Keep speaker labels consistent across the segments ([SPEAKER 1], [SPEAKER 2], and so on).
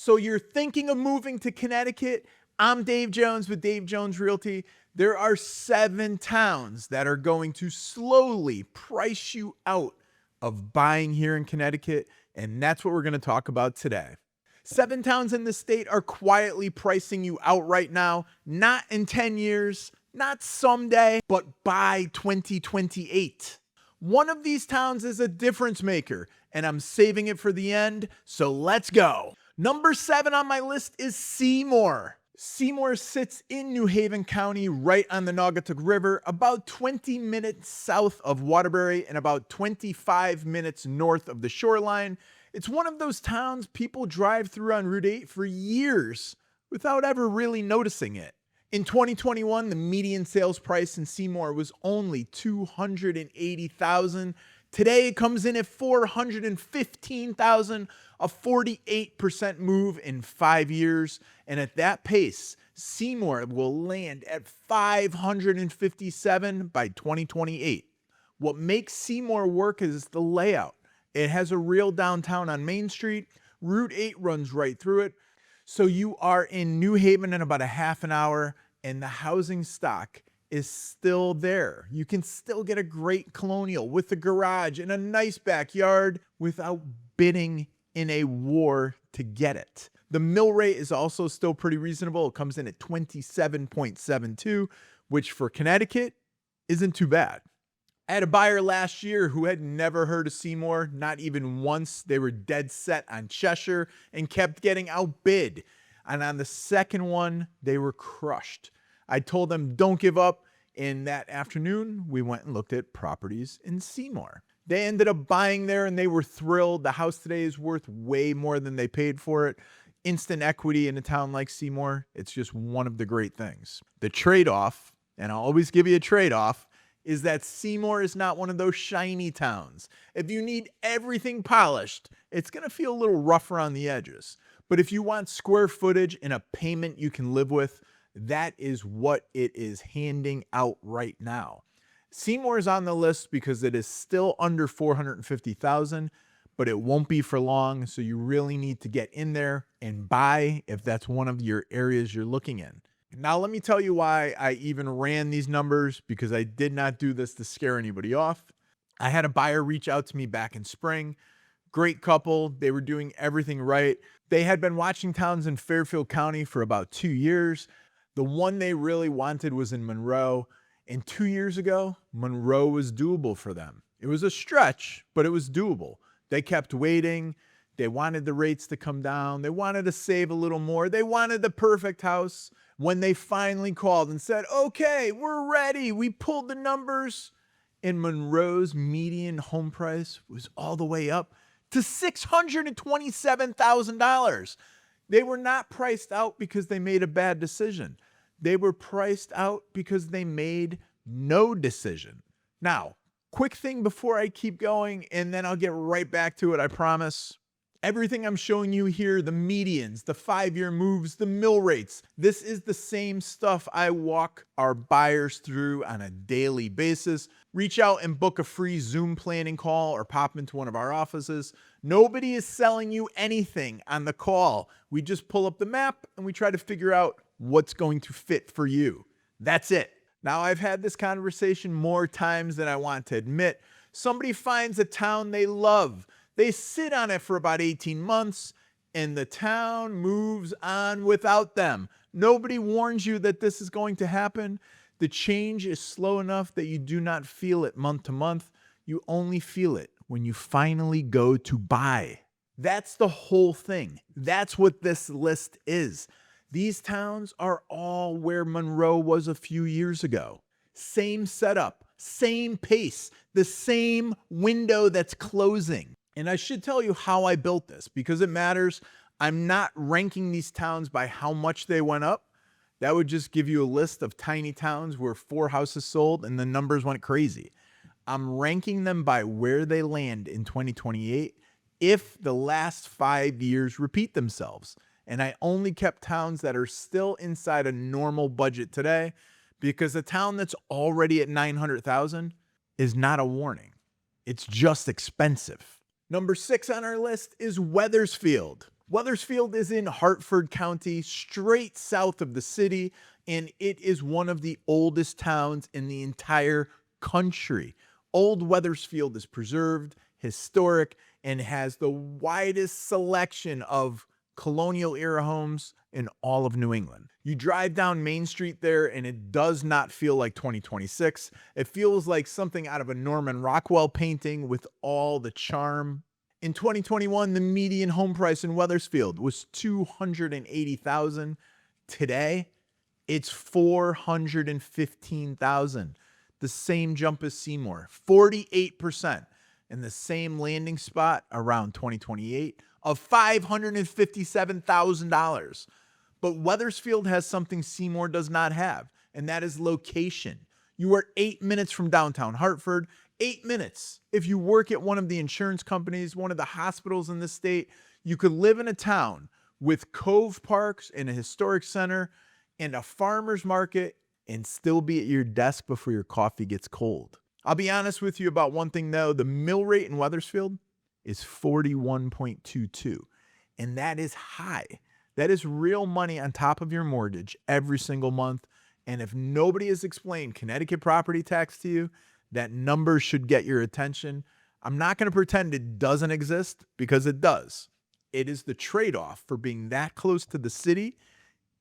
[SPEAKER 1] So you're thinking of moving to Connecticut? I'm Dave Jones with Dave Jones Realty. There are 7 towns that are going to slowly price you out of buying here in Connecticut, and that's what we're going to talk about today. 7 towns in the state are quietly pricing you out right now, not in 10 years, not someday, but by 2028. One of these towns is a difference maker, and I'm saving it for the end, so let's go. Number 7 on my list is Seymour. Seymour sits in New Haven County, right on the Naugatuck River, about 20 minutes south of Waterbury and about 25 minutes north of the shoreline. It's one of those towns people drive through on Route 8 for years without ever really noticing it. In 2021, the median sales price in Seymour was only $280,000. Today it comes in at $415,000, a 48% move in 5 years. And at that pace, Seymour will land at $557 by 2028. What makes Seymour work is the layout. It has a real downtown on Main Street. Route 8 runs right through it. So you are in New Haven in about a half an hour, and the housing stock is still there. You can still get a great colonial with a garage and a nice backyard without bidding in a war to get it. The mill rate is also still pretty reasonable. It comes in at 27.72, which for Connecticut isn't too bad. I had a buyer last year who had never heard of Seymour, not even once. They were dead set on Cheshire and kept getting outbid. And on the second one, they were crushed. I told them, don't give up. And that afternoon, we went and looked at properties in Seymour. They ended up buying there and they were thrilled. The house today is worth way more than they paid for it. Instant equity in a town like Seymour, it's just one of the great things. The trade-off, and I'll always give you a trade-off, is that Seymour is not one of those shiny towns. If you need everything polished, it's going to feel a little rough around the edges. But if you want square footage and a payment you can live with, that is what it is handing out right now. Seymour is on the list because it is still under $450,000, but it won't be for long. So you really need to get in there and buy if that's one of your areas you're looking in. Now, let me tell you why I even ran these numbers, because I did not do this to scare anybody off. I had a buyer reach out to me back in spring. Great couple. They were doing everything right. They had been watching towns in Fairfield County for about 2 years. The one they really wanted was in Monroe. And 2 years ago, Monroe was doable for them. It was a stretch, but it was doable. They kept waiting. They wanted the rates to come down. They wanted to save a little more. They wanted the perfect house. When they finally called and said, okay, we're ready, we pulled the numbers, and Monroe's median home price was all the way up to $627,000. They were not priced out because they made a bad decision. They were priced out because they made no decision. Now, quick thing before I keep going, and then I'll get right back to it, I promise. Everything I'm showing you here, the medians, the 5-year moves, the mill rates, this is the same stuff I walk our buyers through on a daily basis. Reach out and book a free Zoom planning call or pop into one of our offices. Nobody is selling you anything on the call. We just pull up the map and we try to figure out what's going to fit for you. That's it. Now, I've had this conversation more times than I want to admit. Somebody finds a town they love. They sit on it for about 18 months and the town moves on without them. Nobody warns you that this is going to happen. The change is slow enough that you do not feel it month to month. You only feel it when you finally go to buy. That's the whole thing. That's what this list is. These towns are all where Monroe was a few years ago. Same setup, same pace, the same window that's closing. And I should tell you how I built this because it matters. I'm not ranking these towns by how much they went up. That would just give you a list of tiny towns where 4 houses sold and the numbers went crazy. I'm ranking them by where they land in 2028 if the last 5 years repeat themselves. And I only kept towns that are still inside a normal budget today because a town that's already at $900,000 is not a warning. It's just expensive. Number 6 on our list is Wethersfield. Weathersfield is in Hartford County, straight south of the city, and it is one of the oldest towns in the entire country. Old Weathersfield is preserved, historic, and has the widest selection of colonial era homes in all of New England. You drive down Main Street there and it does not feel like 2026. It feels like something out of a Norman Rockwell painting with all the charm. In 2021, the median home price in Weathersfield was $280,000. Today, it's $415,000. The same jump as Seymour, 48%. And the same landing spot around 2028 of $557,000. But Weathersfield has something Seymour does not have, and that is location. You are 8 minutes from downtown Hartford, 8 minutes. If you work at one of the insurance companies, one of the hospitals in the state, you could live in a town with Cove Parks and a historic center and a farmer's market and still be at your desk before your coffee gets cold. I'll be honest with you about one thing though, the mill rate in Weathersfield is 41.22, and that is high. That is real money on top of your mortgage every single month. And if nobody has explained Connecticut property tax to you, that number should get your attention. I'm not going to pretend it doesn't exist because it does. It is the trade-off for being that close to the city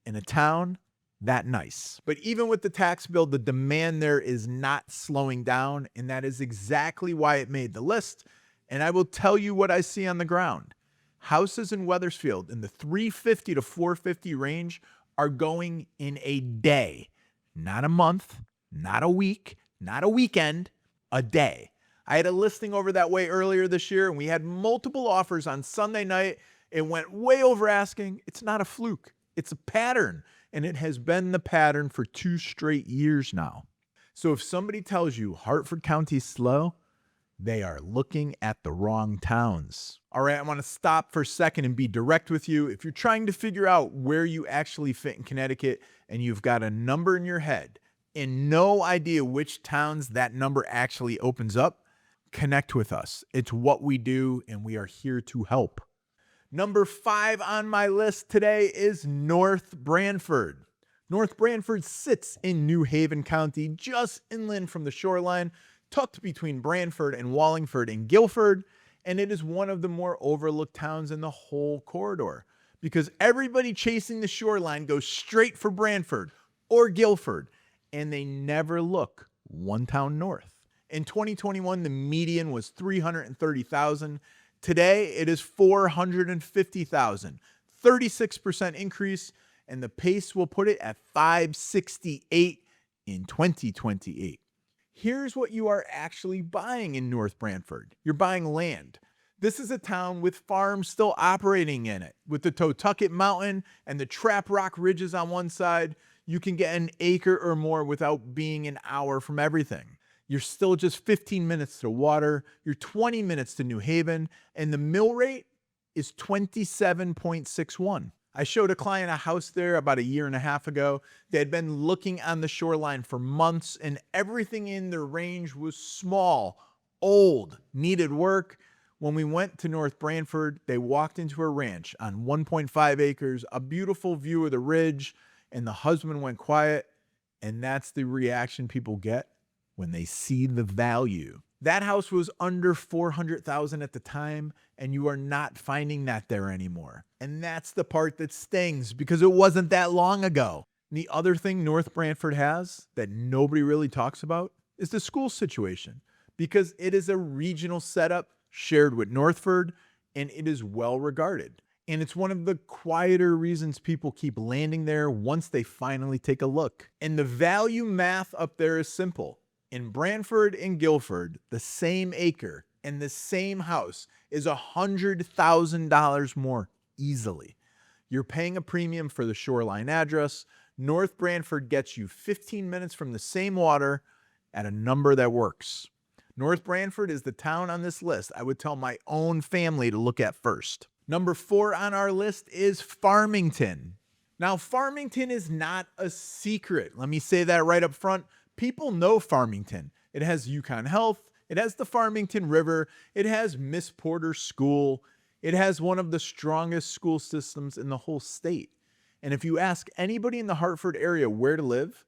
[SPEAKER 1] in a town that nice. But even with the tax bill, the demand there is not slowing down, and that is exactly why it made the list. And I will tell you what I see on the ground. Houses in Weathersfield in the 350 to 450 range are going in a day, not a month, not a week, not a weekend, a day. I had a listing over that way earlier this year, and we had multiple offers on Sunday night. It went way over asking. It's not a fluke. It's a pattern, and it has been the pattern for 2 straight years now. So if somebody tells you Hartford County's slow, they are looking at the wrong towns. All right, I want to stop for a second and be direct with you. If you're trying to figure out where you actually fit in Connecticut and you've got a number in your head and no idea which towns that number actually opens up, connect with us. It's what we do, and we are here to help. Number 5 on my list today is North Branford. North Branford sits in New Haven County, just inland from the shoreline, tucked between Branford and Wallingford and Guilford, and it is one of the more overlooked towns in the whole corridor because everybody chasing the shoreline goes straight for Branford or Guilford, and they never look one town north. In 2021, the median was $330,000. Today, it is $450,000, 36% increase, and the pace will put it at $568 in 2028. Here's what you are actually buying in North Branford. You're buying land. This is a town with farms still operating in it. With the Totucket Mountain and the Trap Rock Ridges on one side, you can get an acre or more without being an hour from everything. You're still just 15 minutes to water. You're 20 minutes to New Haven, and the mill rate is 27.61. I showed a client a house there about a year and a half ago. They had been looking on the shoreline for months, and everything in their range was small, old, needed work. When we went to North Branford, they walked into a ranch on 1.5 acres, a beautiful view of the ridge, and the husband went quiet, and that's the reaction people get when they see the value. That house was under $400,000 at the time, and you are not finding that there anymore. And that's the part that stings because it wasn't that long ago. The other thing North Branford has that nobody really talks about is the school situation because it is a regional setup shared with Northford, and it is well regarded. And it's one of the quieter reasons people keep landing there once they finally take a look. And the value math up there is simple. In Branford and Guilford, the same acre and the same house is $100,000 more easily. You're paying a premium for the shoreline address. North Branford gets you 15 minutes from the same water at a number that works. North Branford is the town on this list I would tell my own family to look at first. Number 4 on our list is Farmington. Now, Farmington is not a secret. Let me say that right up front. People know Farmington. It has UConn Health. It has the Farmington River. It has Miss Porter's School. It has one of the strongest school systems in the whole state. And if you ask anybody in the Hartford area where to live,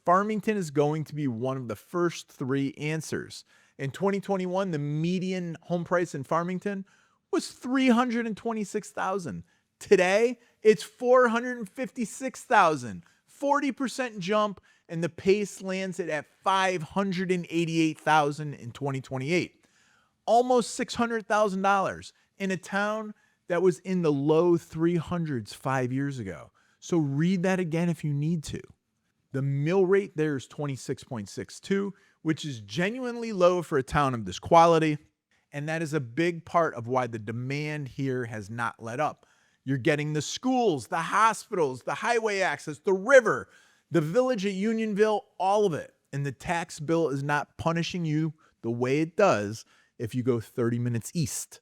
[SPEAKER 1] Farmington is going to be one of the first three answers. In 2021, the median home price in Farmington was $326,000. Today, it's $456,000. 40% jump, and the pace lands it at $588,000 in 2028. Almost $600,000 in a town that was in the low 300s 5 years ago. So read that again if you need to. The mill rate there is 26.62, which is genuinely low for a town of this quality. And that is a big part of why the demand here has not let up. You're getting the schools, the hospitals, the highway access, the river, the village at Unionville, all of it. And the tax bill is not punishing you the way it does if you go 30 minutes east.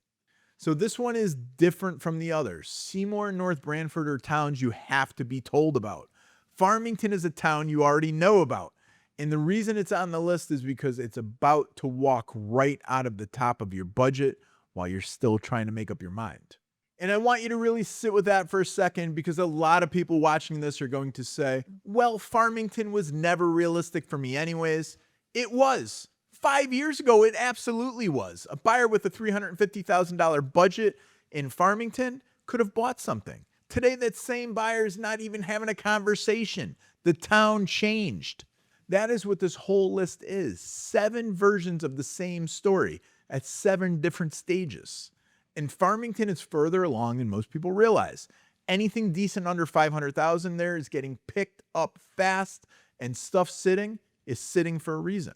[SPEAKER 1] So this one is different from the others. Seymour and North Branford are towns you have to be told about. Farmington is a town you already know about. And the reason it's on the list is because it's about to walk right out of the top of your budget while you're still trying to make up your mind. And I want you to really sit with that for a second, because a lot of people watching this are going to say, well, Farmington was never realistic for me anyways. It was. 5 years ago, it absolutely was. A buyer with a $350,000 budget in Farmington could have bought something. Today, that same buyer is not even having a conversation. The town changed. That is what this whole list is. 7 versions of the same story at 7 different stages. And Farmington is further along than most people realize. Anything decent under $500,000 there is getting picked up fast, and stuff sitting is sitting for a reason.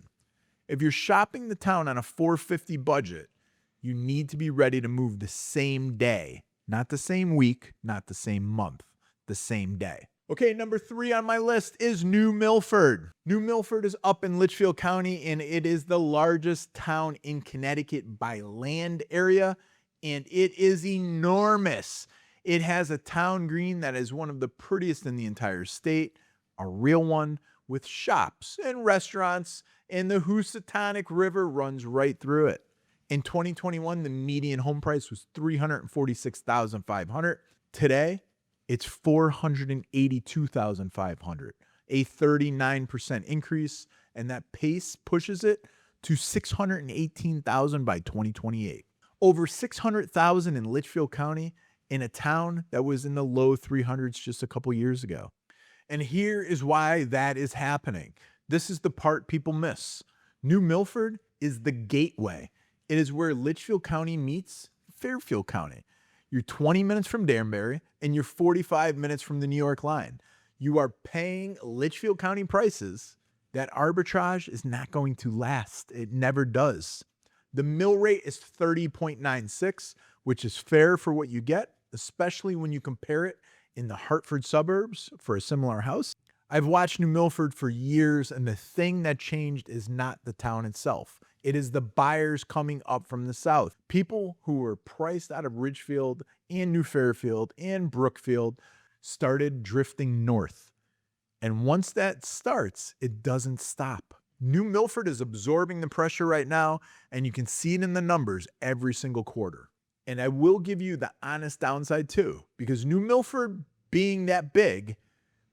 [SPEAKER 1] If you're shopping the town on a $450 budget, you need to be ready to move the same day. Not the same week, not the same month, the same day. Okay, number 3 on my list is New Milford. New Milford is up in Litchfield County, and it is the largest town in Connecticut by land area, and it is enormous. It has a town green that is one of the prettiest in the entire state, a real one with shops and restaurants, and the Housatonic River runs right through it. In 2021, the median home price was $346,500. Today, it's $482,500, a 39% increase, and that pace pushes it to $618,000 by 2028. Over $600,000 in Litchfield County, in a town that was in the low 300s just a couple years ago. And here is why that is happening. This is the part people miss. New Milford is the gateway. It is where Litchfield County meets Fairfield County. You're 20 minutes from Danbury, and you're 45 minutes from the New York line. You are paying Litchfield County prices. That arbitrage is not going to last. It never does. The mill rate is 30.96, which is fair for what you get, especially when you compare it in the Hartford suburbs for a similar house. I've watched New Milford for years, and the thing that changed is not the town itself. It is the buyers coming up from the south. People who were priced out of Ridgefield and New Fairfield and Brookfield started drifting north. And once that starts, it doesn't stop. New Milford is absorbing the pressure right now, and you can see it in the numbers every single quarter. And I will give you the honest downside too, because New Milford being that big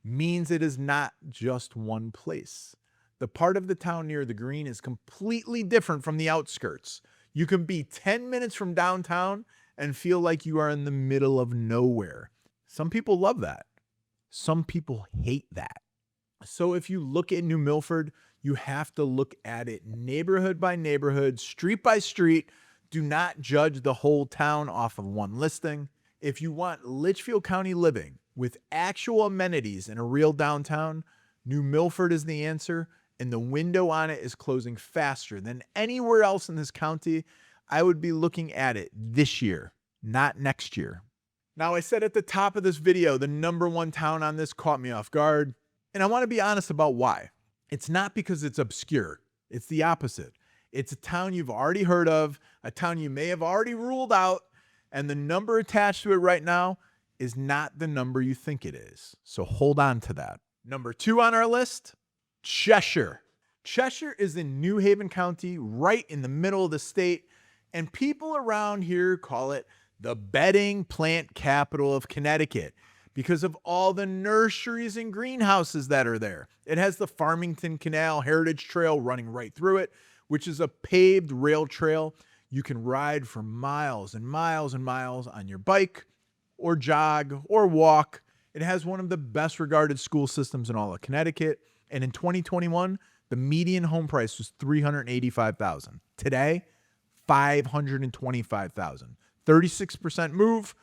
[SPEAKER 1] means it is not just one place. The part of the town near the green is completely different from the outskirts. You can be 10 minutes from downtown and feel like you are in the middle of nowhere. Some people love that. Some people hate that. So if you look at New Milford, you have to look at it neighborhood by neighborhood, street by street. Do not judge the whole town off of one listing. If you want Litchfield County living with actual amenities in a real downtown, New Milford is the answer, and the window on it is closing faster than anywhere else in this county. I would be looking at it this year, not next year. Now, I said at the top of this video, the number 1 town on this caught me off guard, and I want to be honest about why. It's not because it's obscure. It's the opposite. It's a town you've already heard of, a town you may have already ruled out, and the number attached to it right now is not the number you think it is. So hold on to that. Number 2 on our list, Cheshire. Cheshire is in New Haven County, right in the middle of the state, and people around here call it the bedding plant capital of Connecticut, because of all the nurseries and greenhouses that are there. It has the Farmington Canal Heritage Trail running right through it, which is a paved rail trail. You can ride for miles and miles and miles on your bike or jog or walk. It has one of the best regarded school systems in all of Connecticut. And in 2021, the median home price was $385,000. Today, $525,000. 36% move.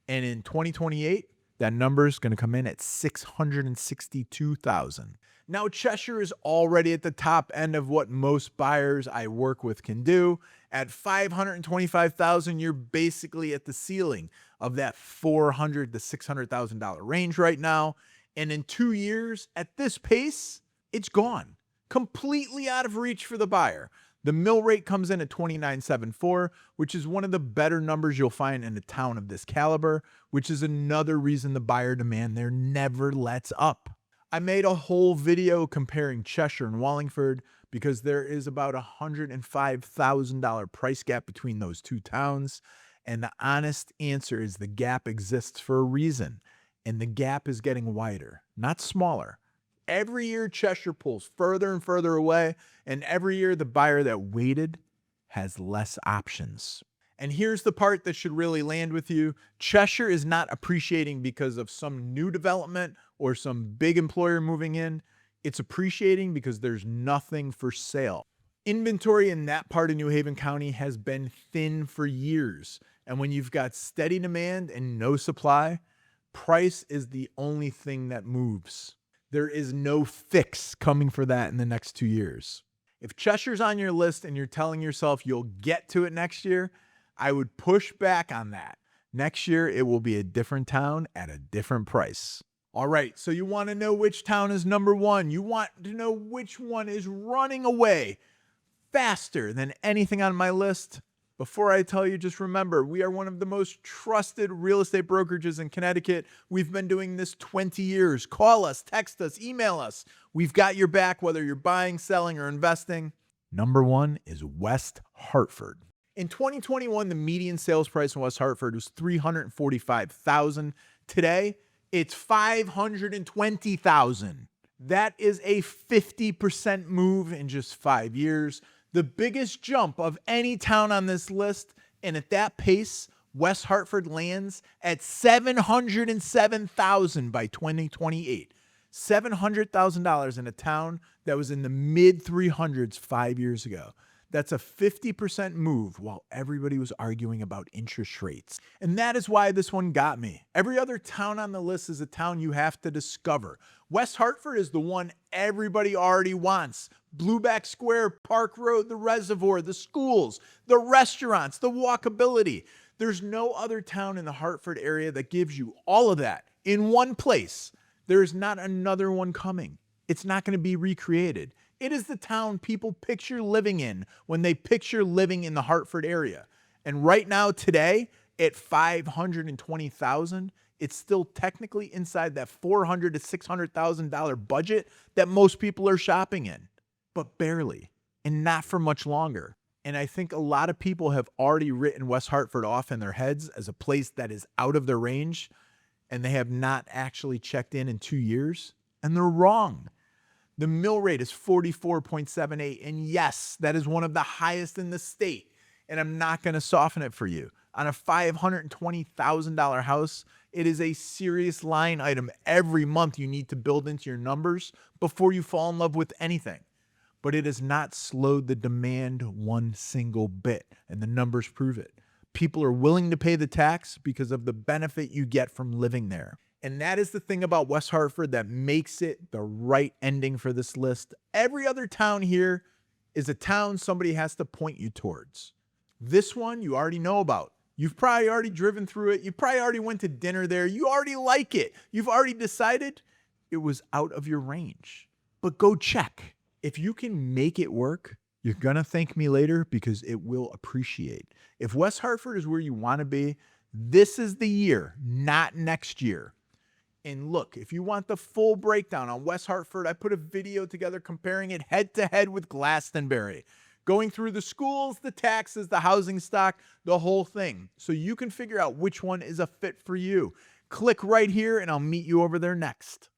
[SPEAKER 1] And in 2028, that number is going to come in at $662,000. Now, Cheshire is already at the top end of what most buyers I work with can do. At $525,000, you're basically at the ceiling of that $400,000 to $600,000 range right now. And in 2 years, at this pace, it's gone. Completely out of reach for the buyer. The mill rate comes in at 29.74, which is one of the better numbers you'll find in a town of this caliber, which is another reason the buyer demand there never lets up. I made a whole video comparing Cheshire and Wallingford because there is about a $105,000 price gap between those two towns. And the honest answer is the gap exists for a reason. And the gap is getting wider, not smaller. Every year, Cheshire pulls further and further away, and every year, the buyer that waited has less options. And here's the part that should really land with you. Cheshire is not appreciating because of some new development or some big employer moving in. It's appreciating because there's nothing for sale. Inventory in that part of New Haven County has been thin for years. And when you've got steady demand and no supply, price is the only thing that moves. There is no fix coming for that in the next 2 years. If Cheshire's on your list and you're telling yourself you'll get to it next year, I would push back on that. Next year, it will be a different town at a different price. All right, so you want to know which town is number one. You want to know which one is running away faster than anything on my list. Before I tell you, just remember, we are one of the most trusted real estate brokerages in Connecticut. We've been doing this 20 years. Call us, text us, email us. We've got your back, whether you're buying, selling, or investing. Number one is West Hartford. In 2021, the median sales price in West Hartford was $345,000. Today, it's $520,000. That is a 50% move in just 5 years. The biggest jump of any town on this list, and at that pace, West Hartford lands at $707,000 by 2028. $700,000 in a town that was in the mid 300s 5 years ago. That's a 50% move while everybody was arguing about interest rates. And that is why this one got me. Every other town on the list is a town you have to discover. West Hartford is the one everybody already wants. Blueback Square, Park Road, the reservoir, the schools, the restaurants, the walkability. There's no other town in the Hartford area that gives you all of that in one place. There is not another one coming. It's not going to be recreated. It is the town people picture living in when they picture living in the Hartford area. And right now, today, at $520,000, it's still technically inside that $400,000 to $600,000 budget that most people are shopping in, but barely, and not for much longer. And I think a lot of people have already written West Hartford off in their heads as a place that is out of their range, and they have not actually checked in 2 years, and they're wrong. The mill rate is 44.78, and yes, that is one of the highest in the state, and I'm not going to soften it for you. On a $520,000 house, it is a serious line item every month you need to build into your numbers before you fall in love with anything. But it has not slowed the demand one single bit, and the numbers prove it. People are willing to pay the tax because of the benefit you get from living there. And that is the thing about West Hartford that makes it the right ending for this list. Every other town here is a town somebody has to point you towards. This one you already know about. You've probably already driven through it. You probably already went to dinner there. You already like it. You've already decided it was out of your range. But go check. If you can make it work, you're going to thank me later because it will appreciate. If West Hartford is where you want to be, this is the year, not next year. And look, if you want the full breakdown on West Hartford, I put a video together comparing it head to head with Glastonbury. going through the schools, the taxes, the housing stock, the whole thing, so you can figure out which one is a fit for you. Click right here and I'll meet you over there next.